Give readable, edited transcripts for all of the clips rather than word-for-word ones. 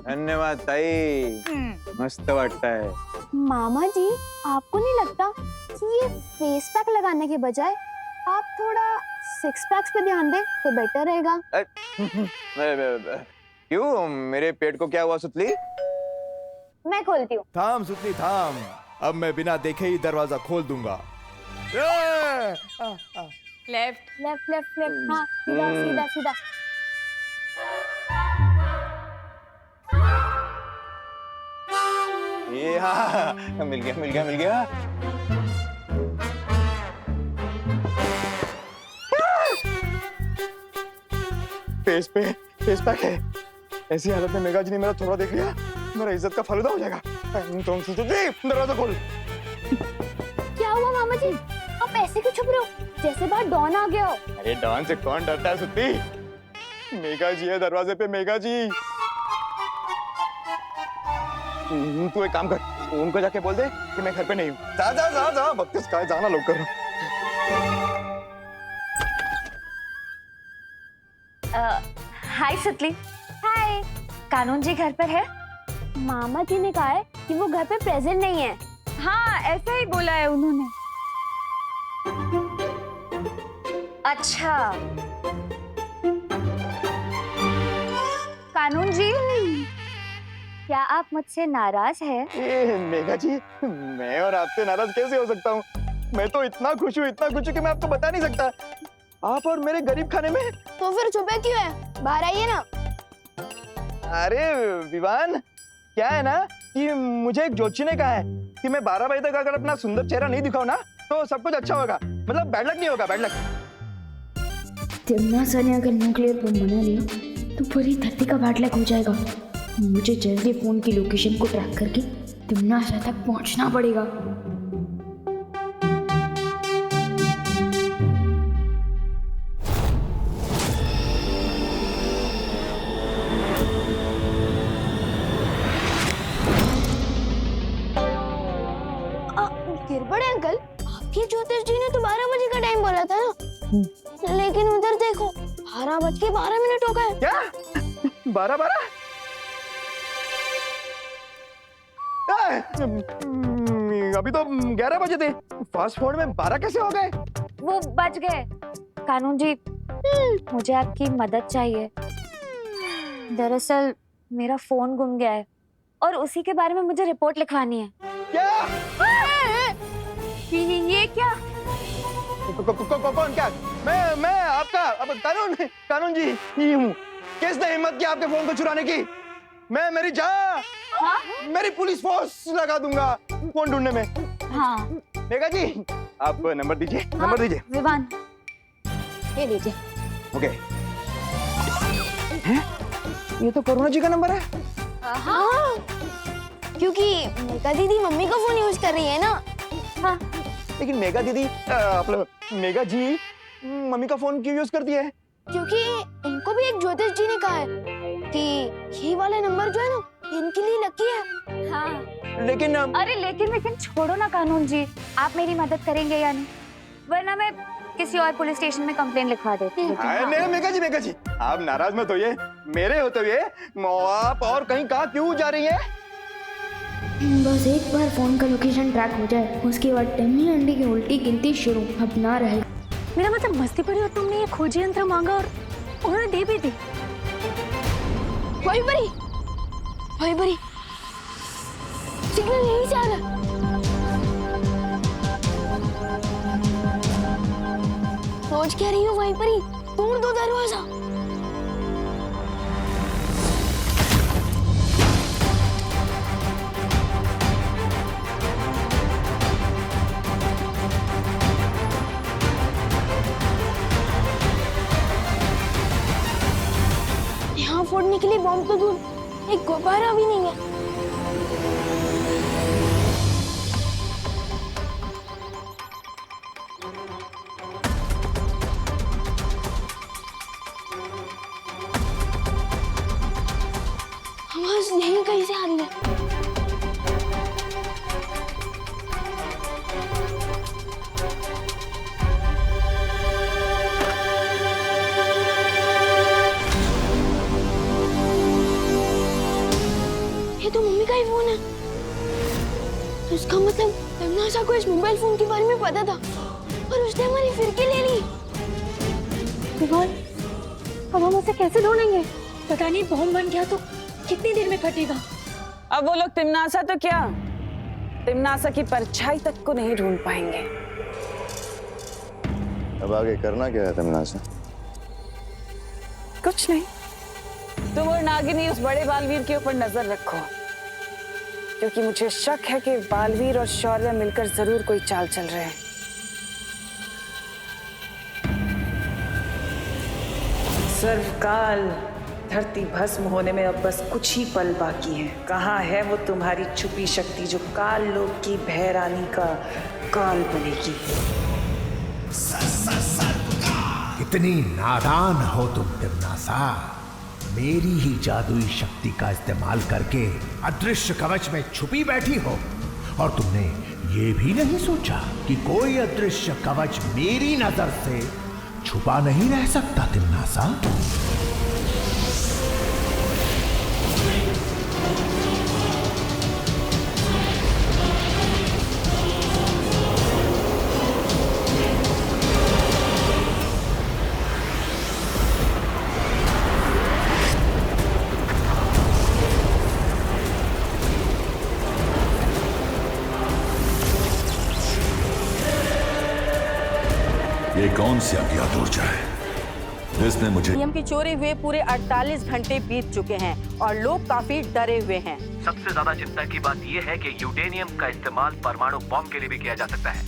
धन्यवाद ताई, मस्त वाटतंय। मामा जी, आपको नहीं लगता कि ये फेस पैक लगाने के बजाय आप थोड़ा सिक्स पैक्स पे ध्यान दें तो बेटर रहेगा? क्यों, मेरे पेट को क्या हुआ सुतली? मैं खोलती हूँ। थाम सुतली थाम, अब मैं बिना देखे ही दरवाजा खोल दूंगा। लेफ्ट। लेफ्ट लेफ्ट लेफ्ट, हाँ सीधा सीधा सीधा। ये हाँ, मिल गया मिल गया मिल गया। फेस पैक है। ऐसी हालत में मेघा जी ने मेरा थोड़ा देख लिया, मेरा इज्जत का फालूदा हो जाएगा। दरवाजा खोल। क्या हुआ मामा जी, आप ऐसे क्यों छुप रहे हो, जैसे बाहर डॉन आ गया हो? अरे डॉन से कौन डरता है सुत्ती? मेघा जी है दरवाजे पे, मेघा जी। तू एक काम कर, उनको जाके बोल दे कि मैं घर पे नहीं हूँ। जा जा जा जा, बत्तीस का जाना लोग करो। हाय सुतली। हाय। कानून जी घर पर है? मामा जी ने कहा है कि वो घर पे प्रेजेंट नहीं है। हाँ ऐसा ही बोला है उन्होंने। अच्छा कानून जी, क्या आप मुझसे नाराज हैं? मेघा जी, मैं और आपसे नाराज कैसे हो सकता हूँ? मैं तो इतना खुश हूँ कि मैं आपको बता नहीं सकता। आप और मेरे गरीब खाने में। तो फिर छुपे क्यों है, बाहर आइए ना। अरे विवान, क्या है ना कि मुझे एक ज्योतिषी ने कहा है कि मैं 12 बजे तक अगर अपना सुंदर चेहरा नहीं दिखाऊं ना तो सब कुछ अच्छा होगा, मतलब बैड लक नहीं होगा, बैड लक। तिम्ना ने अगर न्यूक्लियर बम बना लिया तो पूरी धरती का बैड लक हो जाएगा। मुझे जल्दी फोन की लोकेशन को ट्रैक करके तिम्ना तक पहुंचना पड़ेगा। गिरबड़े अंकल, आपके ज्योतिष जी ने तो 12 बजे का टाइम बोला था ना, लेकिन उधर देखो 12:12 हो गए। क्या 12? अभी तो 11 बजे थे, फास्ट फॉरवर्ड में 12 कैसे हो गए? वो बच गए। कानून जी, मुझे आपकी मदद चाहिए। दरअसल मेरा फोन गुम गया है और उसी के बारे में मुझे रिपोर्ट लिखवानी है। क्या? ये क्या? कौन क्या? मैं आपका अब कानून जी ही हूँ। किसने हिम्मत की आपके फोन को चुराने की? मैं मेरी जान, मेरी पुलिस फोर्स लगा दूंगा फोन ढूंढने में। हाँ मेघा जी, आप नंबर दीजिए, नंबर दीजिए। विवान, ये लीजिए। ओके। ये तो करुणा जी का नंबर है। हाँ, क्योंकि मेघा दीदी मम्मी का फोन यूज कर रही है ना। हाँ लेकिन मेघा दीदी मेघा जी मम्मी का फोन क्यों यूज करती है? क्योंकि इनको भी एक ज्योतिष जी ने कहा है कि ये वाला नंबर जो है ना, इनके लिए लकी है। हाँ। लेकिन अरे लेकिन छोड़ो ना कानून जी, आप मेरी मदद करेंगे या नहीं? वरना मैं किसी और पुलिस स्टेशन में कंप्लेंट लिखवा देती हूँ। नहीं मेघा जी, आप नाराज मत होइए। मेरे होते हुए आप और कहीं कहाँ क्यों जा रही है? बस एक बार फोन का लोकेशन ट्रैक हो जाए, उसके बाद टिम्मी अंडी की उल्टी गिनती शुरू। अब ना रहे। मेरा मतलब मस्ती पड़ी और तुमने ये खोजी यंत्र मांगा और उन्होंने दे भी दी। वही बड़ी सिग्नल यहीं से आ रहा। सोच क्या रही हो वहीं पर ही, तोड़ दो दरवाजा। यहाँ फोड़ने के लिए बॉम्ब तो दूर, एक गुब्बारा भी नहीं है। आवाज यहीं कहीं से आ रही है। ये तो मम्मी का ही फोन है। तो इसका मतलब तमन्ना को इस मोबाइल फोन के बारे में पता था और उसने हमारी फिरकी ले ली। विवान, अब हम उसे कैसे ढूंढेंगे? पता नहीं बॉम्ब बन गया तो कितनी देर में फटेगा। अब वो लोग तिमनासा तो क्या, तिमनासा की परछाई तक को नहीं ढूंढ पाएंगे। अब आगे करना क्या है तमन्ना? कुछ नहीं, तुम और नागिनी उस बड़े बालवीर के ऊपर नजर रखो, क्योंकि मुझे शक है कि बालवीर और शौर्य मिलकर जरूर कोई चाल चल रहे हैं। सर्वकाल धरती भस्म होने में अब बस कुछ ही पल बाकी हैं। कहाँ है वो तुम्हारी छुपी शक्ति जो काल लोक की भैरानी का काल बनेगी? कितनी नादान हो तुम तिमनासा। मेरी ही जादुई शक्ति का इस्तेमाल करके अदृश्य कवच में छुपी बैठी हो और तुमने ये भी नहीं सोचा कि कोई अदृश्य कवच मेरी नजर से छुपा नहीं रह सकता तिमनासा। ये कौन सी अज्ञात ऊर्जा है जिसने मुझे नियम की चोरी हुए पूरे 48 घंटे बीत चुके हैं और लोग काफी डरे हुए हैं। सबसे ज्यादा चिंता की बात यह है कि यूरेनियम का इस्तेमाल परमाणु बॉम्ब के लिए भी किया जा सकता है।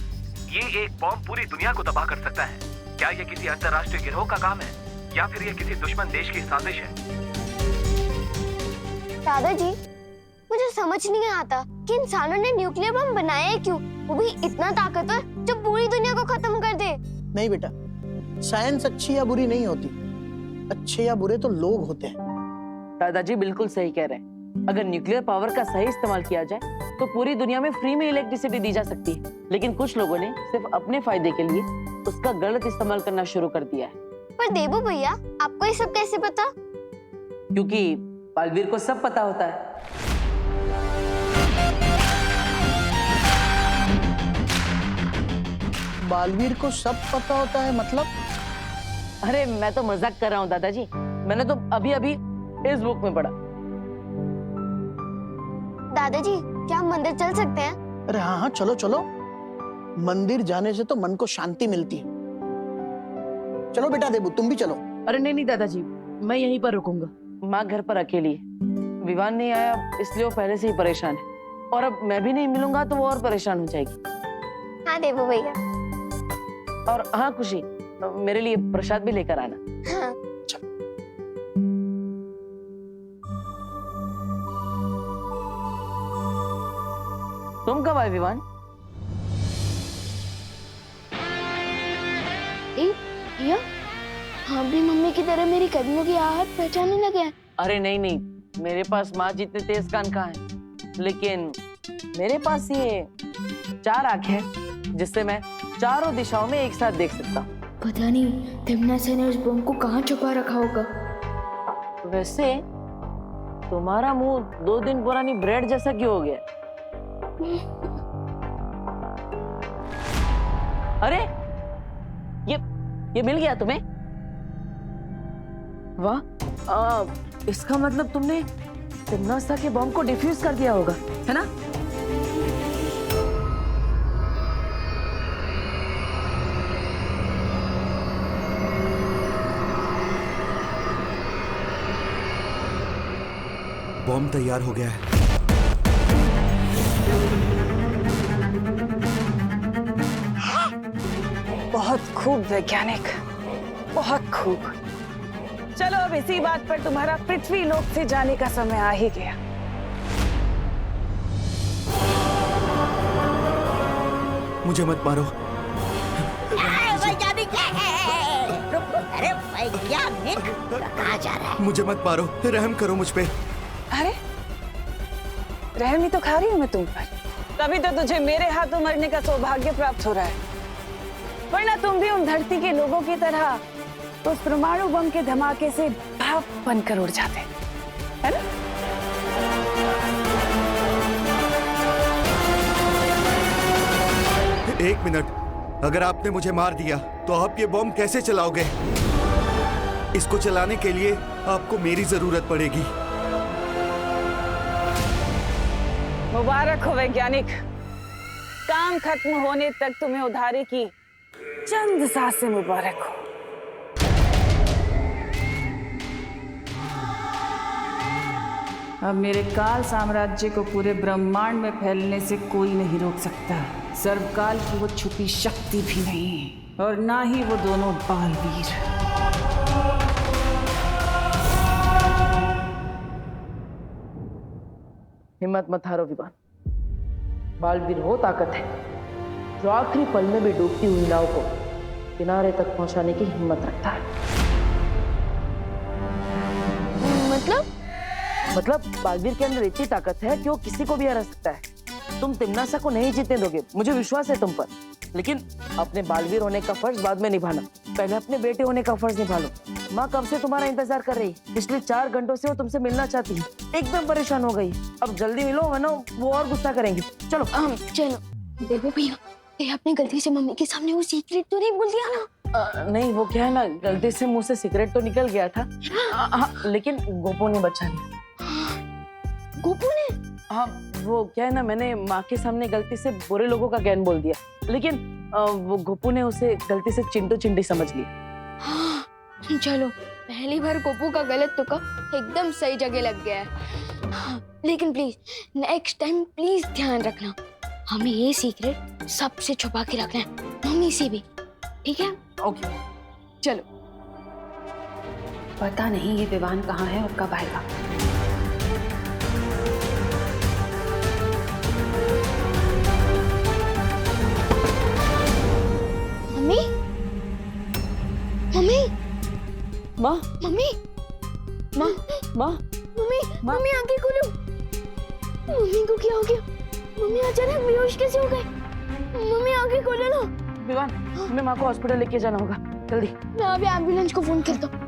ये एक बॉम्ब पूरी दुनिया को तबाह कर सकता है। क्या ये किसी अंतर्राष्ट्रीय गिरोह का काम है या फिर ये किसी दुश्मन देश की साजिश है? दादाजी, मुझे समझ नहीं आता कि इंसानों ने न्यूक्लियर बम बनाया है क्यों, वो भी इतना ताकतवर जो पूरी दुनिया को खत्म कर दे। नहीं बेटा, साइंस अच्छी या बुरी नहीं होती, अच्छे या बुरे तो लोग होते हैं। दादाजी बिल्कुल सही कह रहे हैं। अगर न्यूक्लियर पावर का सही इस्तेमाल किया जाए तो पूरी दुनिया में फ्री में इलेक्ट्रिसिटी दी जा सकती है, लेकिन कुछ लोगों ने सिर्फ अपने फायदे के लिए उसका गलत इस्तेमाल करना शुरू कर दिया है। पर देबू भैया, आपको ये सब कैसे पता? क्योंकि बालवीर को सब पता होता है। बालवीर को सब पता होता है मतलब? अरे मैं तो मजाक कर रहा हूँ दादाजी, मैंने तो अभी अभी इस बुक में पढ़ा। दादाजी, क्या हम मंदिर चल सकते हैं? अरे हाँ हाँ, चलो चलो। मंदिर जाने से तो मन को शांति मिलती है। चलो बेटा देबू, तुम भी चलो। अरे नहीं नहीं दादाजी, मैं यहीं पर रुकूंगा। माँ घर पर अकेली है, विवान नहीं आया इसलिए वो पहले से ही परेशान है, और अब मैं भी नहीं मिलूंगा तो वो और परेशान हो जाएगी। हाँ देबू भैया। और हाँ खुशी, मेरे लिए प्रसाद भी लेकर आना। हाँ। तुम कब आए विवान? भैया, हाँ भी मम्मी की तरह मेरी कदमों की आहट पहचानने लगे हैं। अरे नहीं नहीं, मेरे पास माँ जितने तेज कान कहाँ है, लेकिन मेरे पास ये 4 आंखें हैं जिससे मैं चारों दिशाओं में एक साथ देख सकता हूँ। पता नहीं तिमनासा ने उस बम को कहाँ छुपा रखा होगा। वैसे तुम्हारा मुंह 2 दिन पुरानी ब्रेड जैसा क्यों हो गया? अरे ये मिल गया तुम्हें? वाह, इसका मतलब तुमने तिमनासा के बॉम्ब को डिफ्यूज कर दिया होगा, है ना? बॉम्ब तैयार हो गया है। बहुत खूब वैज्ञानिक, बहुत खूब। चलो अब इसी बात पर तुम्हारा पृथ्वी लोक से जाने का समय आ ही गया। मुझे मत मारो। वैज्ञानिक, अरे वैज्ञानिक कहाँ जा रहा है? मुझे मत मारो, रहम करो मुझ पे। अरे रहम ही तो खा रही हूँ मैं तुम पर, तभी तो तुझे मेरे हाथों मरने का सौभाग्य प्राप्त हो रहा है, वरना तुम भी उन धरती के लोगों की तरह उस परमाणु बम के धमाके से भाप बनकर उड़ जाते, है ना? एक मिनट, अगर आपने मुझे मार दिया तो आप ये बॉम्ब कैसे चलाओगे? इसको चलाने के लिए आपको मेरी जरूरत पड़ेगी। मुबारक हो वैज्ञानिक, काम खत्म होने तक तुम्हें उधारी की चंद सांसें मुबारक हो। अब मेरे काल साम्राज्य को पूरे ब्रह्मांड में फैलने से कोई नहीं रोक सकता। सर्वकाल की वो छुपी शक्ति भी नहीं, और ना ही वो दोनों बालवीर। हिम्मत मत हारो विवान। बालवीर वो ताकत है जो आखिरी पल में भी डूबती हुई नाव को किनारे तक पहुंचाने की हिम्मत रखता है। मतलब बालवीर के अंदर इतनी ताकत है कि वो किसी को भी हरा सकता है। तुम तिम्नासा को नहीं जीतने दोगे, मुझे विश्वास है तुम पर। लेकिन अपने बालवीर होने का फर्ज बाद में निभाना, पहले अपने बेटे होने का फर्ज निभा लो। माँ कब से तुम्हारा इंतजार कर रही, पिछले 4 घंटों से वो तुमसे मिलना चाहती है, एकदम परेशान हो गई। अब जल्दी मिलो वरना वो और गुस्सा करेंगे। चलो चलो। देखो भैया, ये आपने गलती से मम्मी के सामने वो सीक्रेट तो नहीं बोल दिया ना? नहीं, वो क्या है ना, गलती से मुंह से सिगरेट तो निकल गया था। लेकिन गोपू ने बचा लिया। गोपू ने? हाँ, वो क्या है ना, मैंने माँ के सामने गलती से बुरे लोगों का ज्ञान बोल दिया, लेकिन वो गोपू ने उसे गलती से चिंटू चिंटी समझ लिया। हाँ, चलो पहली बार गोपू का गलत तुक्का एकदम सही जगह लग गया है। हाँ, लेकिन प्लीज नेक्स्ट टाइम प्लीज ध्यान रखना, हमें ये सीक्रेट सबसे छुपा के रखना है, मम्मी से भी, ठीक है? ओके चलो। पता नहीं ये विवान कहाँ है और कब आएगा। मम्मी, मम्मी, माँ, मम्मी, माँ, माँ, मम्मी, मम्मी आंखें खोलो। मम्मी को क्या हो गया? मम्मी अचानक बेहोश कैसे हो गए? मम्मी आंखें खोलो ना। विवान, हमें माँ को हॉस्पिटल लेके जाना होगा, जल्दी। मैं अभी एम्बुलेंस को फोन करता हूँ।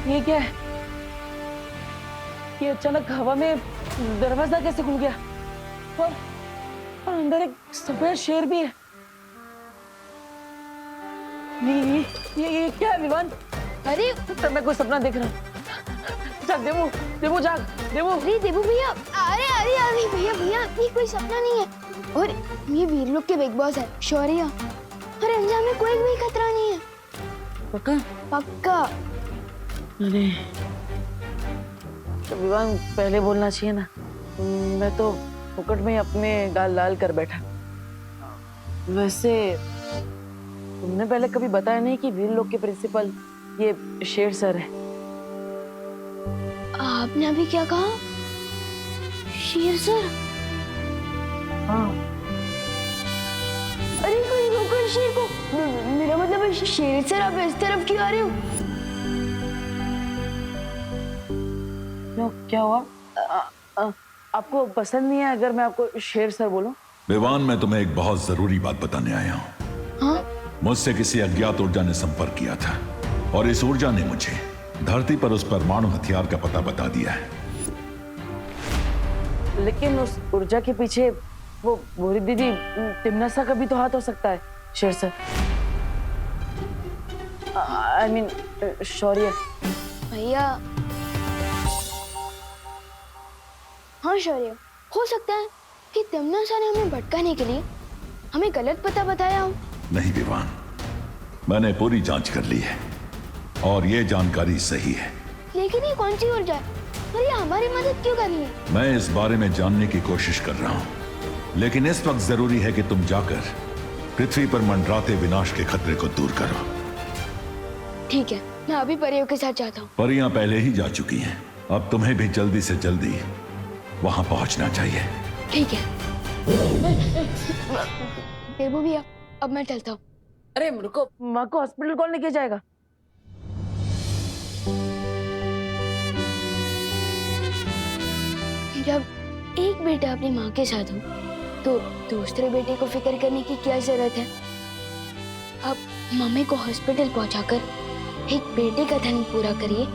ये क्या है? ये अचानक हवा में दरवाजा कैसे खुल गया? और अंदर एक सफेद शेर भी है। ये क्या है विवान? अरे तो मैं कोई सपना देख रहा हूँ। जाग देवू, देवू जाग, देवू। अरे देवू भैया, अरे अरे अरे भैया भैया, ये कोई सपना नहीं है, और ये वीरलोक के बिग बॉस है शौर्य, और अंजाम में कोई भी खतरा नहीं है। पक्का? पक्का। अरे तो विवान पहले बोलना चाहिए ना, मैं तो फुकट में अपने गाल लाल कर बैठा। वैसे तुमने पहले कभी बताया नहीं कि वीरलोक के प्रिंसिपल ये शेर सर है। आपने अभी क्या कहा? शेर सर? हाँ। अरे कोई रोको शेर को, मेरा मतलब है शेर सर, आप इस तरफ क्यों आ रहे हो? क्यों, क्या हुआ? आपको पसंद नहीं है अगर मैं आपको शेर सर बोलूं? विवान, मैं तुम्हें एक बहुत जरूरी बात बताने आया हूँ। हाँ? मुझसे किसी अज्ञात ऊर्जा ने संपर्क किया था, और इस ऊर्जा ने मुझे धरती पर उस परमाणु हथियार का पता बता दिया है। लेकिन उस ऊर्जा के पीछे वो भूरी दीदी तिम्नासा का भी तो हाथ हो सकता है शेर सर। आई मीन शौर्य। भैया, हाँ शौर्य, हो सकता है कि तिम्नासा ने हमें भटकाने के लिए हमें गलत पता बताया हो। नहीं विवान, मैंने पूरी जांच कर ली है और ये जानकारी सही है। लेकिन ये कौन सी ऊर्जा है और ये हमारी मदद क्यों कर रही है? मैं इस बारे में जानने की कोशिश कर रहा हूँ, लेकिन इस वक्त जरूरी है कि तुम जाकर पृथ्वी पर मंडराते विनाश के खतरे को दूर करो। ठीक है, मैं अभी परियों के साथ जाता हूँ। परियां पहले ही जा चुकी हैं, अब तुम्हें भी जल्दी से जल्दी वहां पहुंचना चाहिए। ठीक है देवू भैया, अब मैं चलता हूँ। अरे रुको, माँ को हॉस्पिटल कौन लेके जाएगा? जब एक बेटा अपनी माँ के साथ हो तो दूसरे बेटे को फिक्र करने की क्या जरूरत है? अब मम्मी को हॉस्पिटल पहुंचाकर एक बेटे का धन पूरा करिए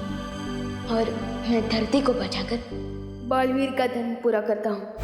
और मैं धरती को बचाकर बालवीर का धन पूरा करता हूँ।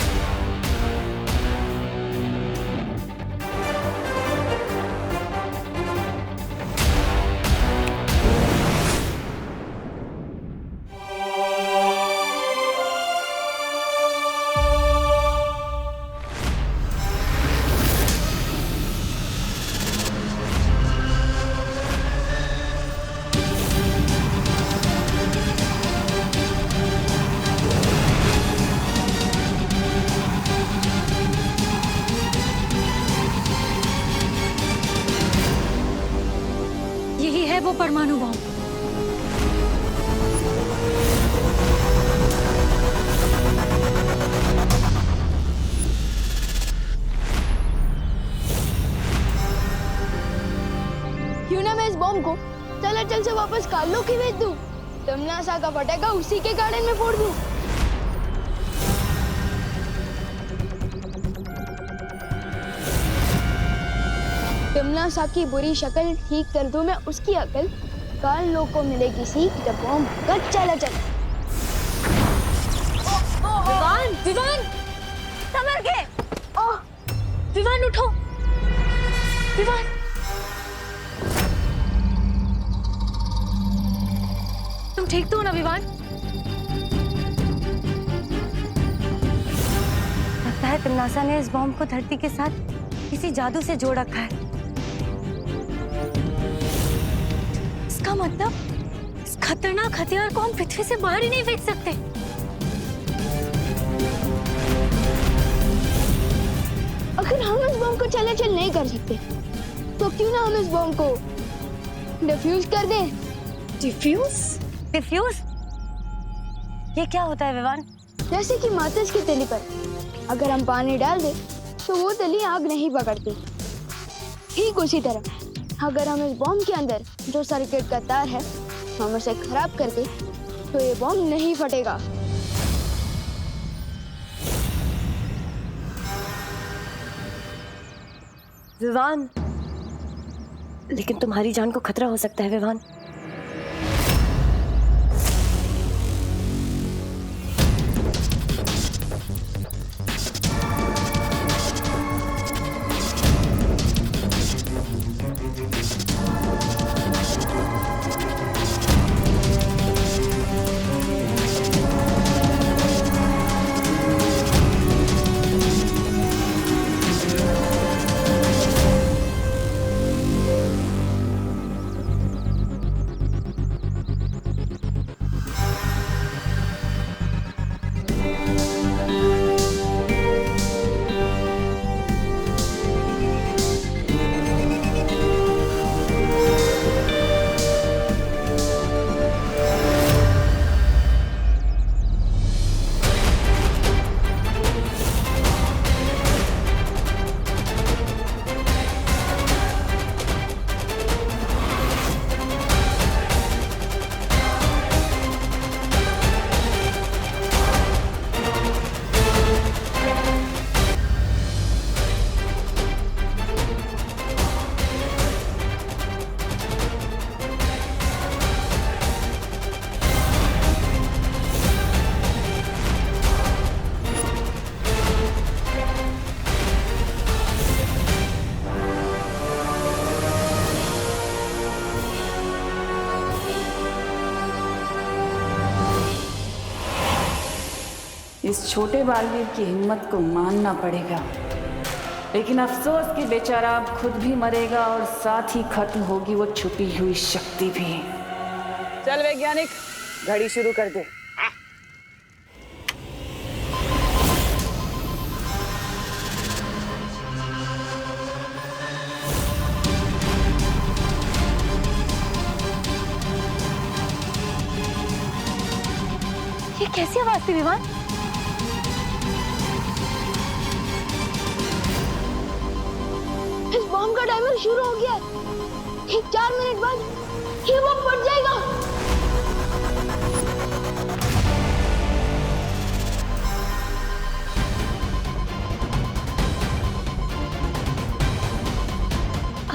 यही है वो परमाणु बम। क्यों ना मैं इस बॉम्ब को चल से वापस कालो की भेज दूं। तमनासा का पटाखा उसी के गार्डन में फोड़ दूं। तमनासा की बुरी शक्ल ठीक कर दूं मैं उसकी अकल। काल लोग को मिलेगी सीख जब बॉम्ब कट चला चल। विवान, विवान, संभल के। ओह, विवान उठो। विवान, तुम ठीक तो हो ना विवान? लगता है तमनासा ने इस बॉम्ब को धरती के साथ किसी जादू से जोड़ रखा है। इसका मतलब इस खतरनाक हथियार को हम पृथ्वी से बाहर ही नहीं फेंक सकते। अगर हम इस बॉम्ब को चल नहीं कर सकते तो क्यों ना हम इस बॉम्ब को डिफ्यूज कर दें? डिफ्यूज? डिफ्यूज? ये क्या होता है विवान? जैसे कि माचिस की तिली पर अगर हम पानी डाल दें तो वो तिली आग नहीं पकड़ती। ठीक उसी तरह अगर हम इस बॉम्ब के अंदर जो सर्किट का तार है हम उसे खराब कर दें तो ये बॉम्ब नहीं फटेगा। विवान, लेकिन तुम्हारी जान को खतरा हो सकता है विवान। इस छोटे बालवीर की हिम्मत को मानना पड़ेगा, लेकिन अफसोस कि बेचारा अब खुद भी मरेगा और साथ ही खत्म होगी वो छुपी हुई शक्ति भी। चल वैज्ञानिक, घड़ी शुरू कर दे। ये कैसी आवाज थी विवान? इस बॉम्ब का टाइमर शुरू हो गया। ठीक 4 मिनट बाद ये बॉम्ब फट जाएगा।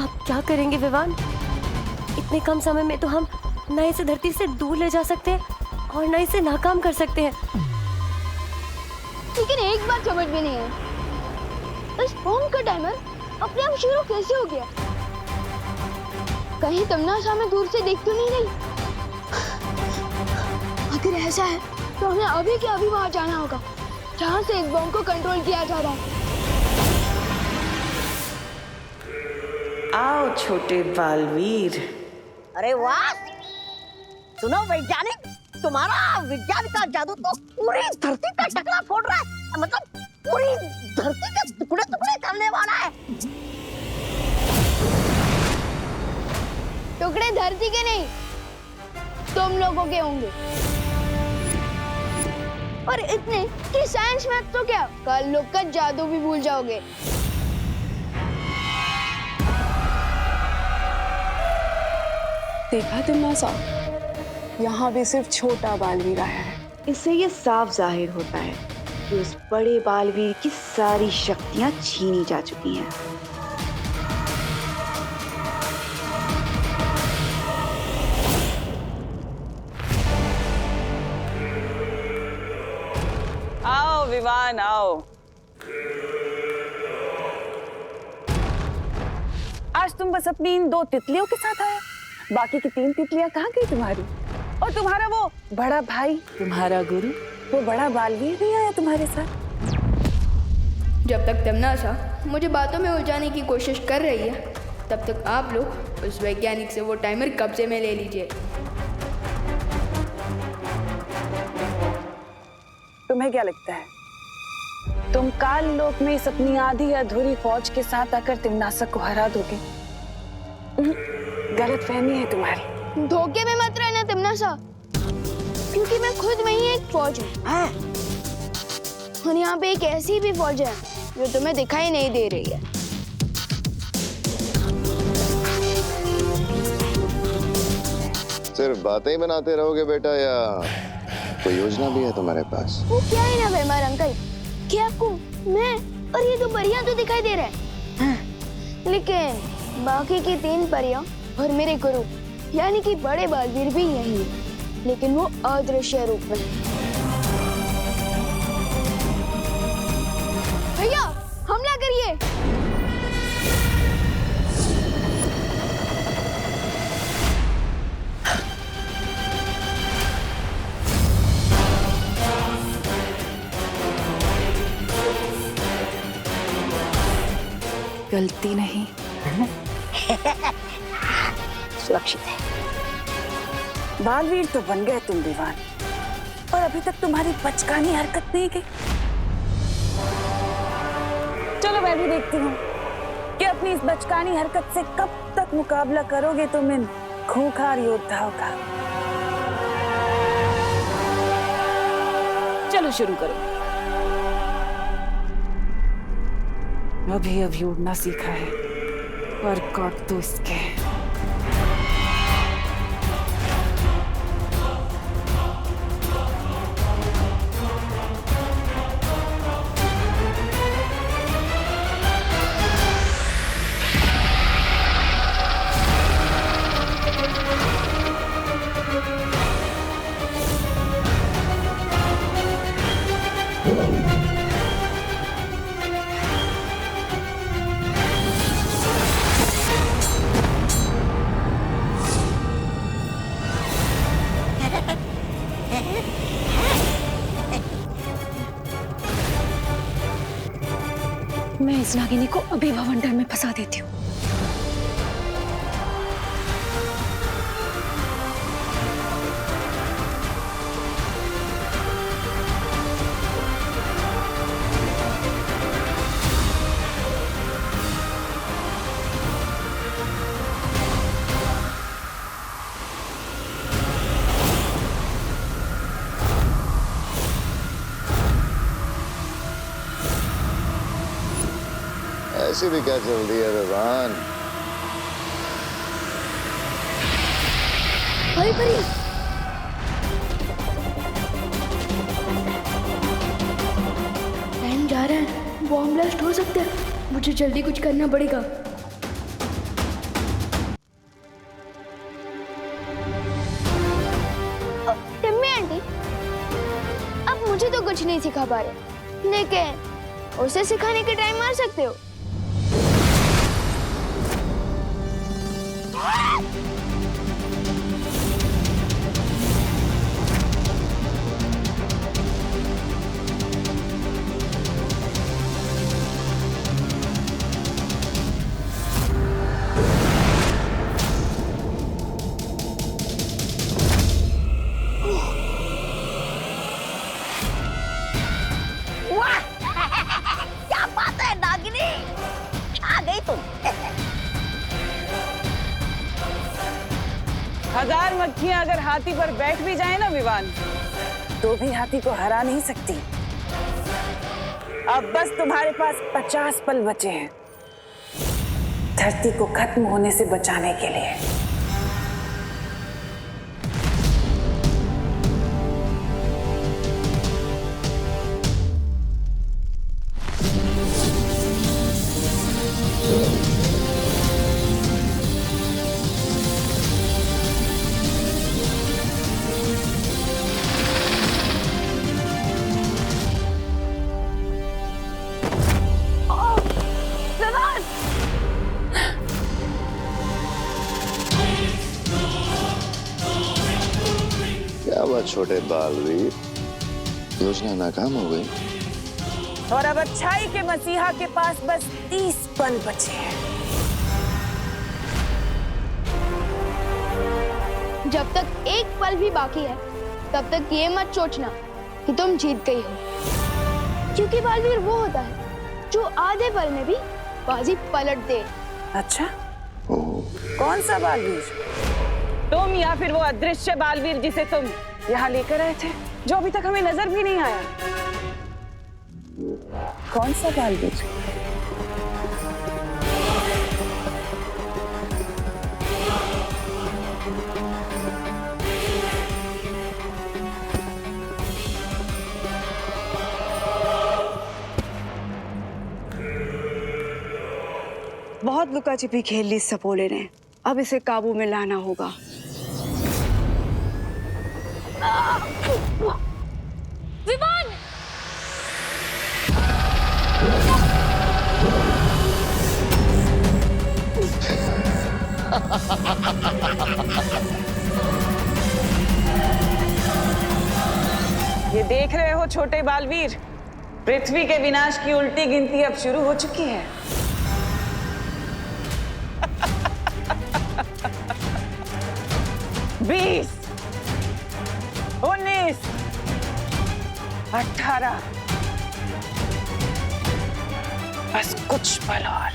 आप क्या करेंगे विवान? इतने कम समय में तो हम ना इसे धरती से दूर ले जा सकते हैं और ना इसे नाकाम कर सकते हैं। लेकिन एक बात समझ में नहीं है, इस बॉम्ब का टाइमर अपने आप शुरू कैसे हो गया? कहीं तमन्ना हमें दूर से देख तो नहीं रही? अगर ऐसा है तो हमें अभी के अभी वहां जाना होगा जहां से इस बॉम्ब को कंट्रोल किया जा रहा है। आओ छोटे बालवीर। अरे वाह, सुनो वैज्ञानिक, तुम्हारा विज्ञान का जादू तो पूरी धरती का टकरा फोड़ रहा है, मतलब पूरी धरती के टुकड़े टुकड़े करने वाला है। टुकड़े धरती के नहीं, तुम लोगों के होंगे। और इतने कि साइंस मैथ तो क्या, कल लोग का जादू भी भूल जाओगे। देखा तुमने साहब, यहाँ भी सिर्फ छोटा बालवीर आया है। इससे ये साफ जाहिर होता है कि उस बड़े बालवीर की सारी शक्तियाँ छीनी जा चुकी हैं। आओ विवान, आओ। आज तुम बस अपनी इन 2 तितलियों के साथ आए, बाकी की 3 तितलियां कहाँ गई तुम्हारी? और तुम्हारा वो बड़ा भाई, तुम्हारा गुरु, वो बड़ा बालवीर नहीं आया तुम्हारे साथ? जब तक तमन्ना मुझे बातों में उलझाने की कोशिश कर रही है, तब तक आप लोग उस वैज्ञानिक से वो टाइमर कब्जे में ले लीजिए। तुम्हें क्या लगता है, तुम काल लोक में इस अपनी आधी अधूरी फौज के साथ आकर तिमनासक को हरा दोगे? गलत फहमी है तुम्हारी। धोखे में मत रहना तमन्ना, क्योंकि मैं खुद में ही एक फौज हूँ। और यहाँ पे एक ऐसी भी फौज है जो तुम्हें दिखाई नहीं दे रही है। सिर्फ बातें ही बनाते रहोगे बेटा, या कोई योजना भी है तुम्हारे पास? वो क्या है ना बेमार अंकल, कि आपको मैं और ये 2 परियां तो दिखाई दे रहे हैं, लेकिन बाकी की 3 परियां और मेरे गुरु यानी कि बड़े बालवीर भी यही है, लेकिन वो अदृश्य रूप में। भैया हमला करिए। गलती नहीं, सुरक्षित है। बालवीर तो बन गए तुम विवान, और अभी तक तुम्हारी बचकानी हरकत नहीं गई। चलो मैं भी देखती हूँ कि अपनी इस बचकानी हरकत से कब तक मुकाबला करोगे तुम इन खूंखार योद्धाओं का। चलो शुरू करो। अभी उड़ना सीखा है, पर कौट तो इसके। मैं इस नागिनी को अभी भवंडर में फंसा देती हूँ। ऐसी भी क्या जल्दी है विवान? भाई परी, टाइम जा रहा है, बॉम्ब ब्लास्ट हो सकता है, मुझे जल्दी कुछ करना पड़ेगा। कुछ नहीं सिखा पा रहे, लेकिन उसे सिखाने के टाइम मार सकते हो। क्या बात है नागिनी, आ गई तुम। 1000 मक्खियां अगर हाथी पर बैठ भी जाए ना विवान, तो भी हाथी को हरा नहीं सकती। अब बस तुम्हारे पास 50 पल बचे हैं धरती को खत्म होने से बचाने के लिए। क्या बात छोटे बालवीर, योजना नाकाम हो गई। और अब अच्छाई के मसीहा के पास बस 30 पल बचे हैं। जब तक एक पल भी बाकी है, तब तक ये मत सोचना कि तुम जीत गई हो, क्योंकि बालवीर वो होता है जो आधे पल में भी बाजी पलट दे। अच्छा, कौन सा बालवीर? तुम या फिर वो अदृश्य बालवीर जिसे तुम यहाँ लेकर आए थे, जो अभी तक हमें नजर भी नहीं आया? कौन सा बालवीर? बहुत लुका छिपी खेल ली सपोले ने, अब इसे काबू में लाना होगा। विवान! ये देख रहे हो छोटे बालवीर, पृथ्वी के विनाश की उल्टी गिनती अब शुरू हो चुकी है। 20, 19, 18, बस कुछ पल और।